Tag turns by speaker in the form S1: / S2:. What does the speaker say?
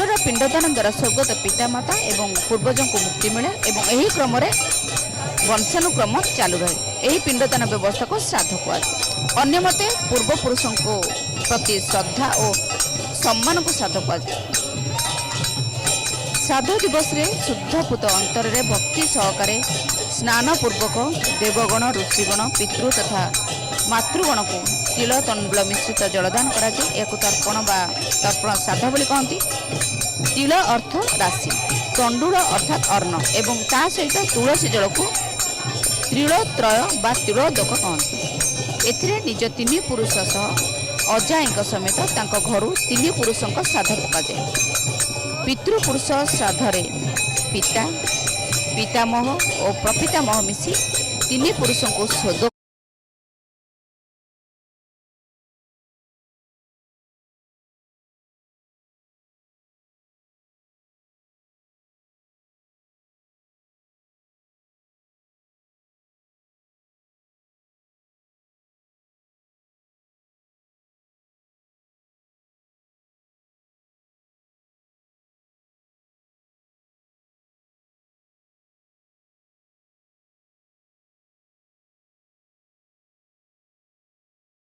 S1: पुत्रर पिंडदान द्वारा स्वर्गत पितामाता एवं पूर्वजों को मुक्ति मिले एवं यही क्रम वंशानुक्रम चालू रहे। यही पिंडदान व्यवस्था को श्राद्ध कहुए। अन्य मते पूर्वपुरुषों को प्रति श्रद्धा और सम्मान को श्राद्ध कहुए। श्राद्ध दिवस रे शुद्ध पूत अंतर रे भक्ति सहकारे स्नान पूर्वक देवगण ऋषिगण पितृ तथा मातृगण को तिल तंडुल मिश्रित जलदान कराଯାए। या तर्पण बा तर्पण श्राद्ध बोली कहती। तिल अर्थ राशि, तंडुल अर्थात अर्ण एवं ता सहित तुलसी जल को त्रिलोत्रय बा तिलोदक कहती। एथिरे निज तीन पुरुष सह अजाईक समेत तांको घरु तीन पुरुषों श्राद्ध पकाଯାଏ। पितृपुरुष श्राद्धरे पिता पितामह और प्रपितामह मिसी तीन पुरुषों को शोध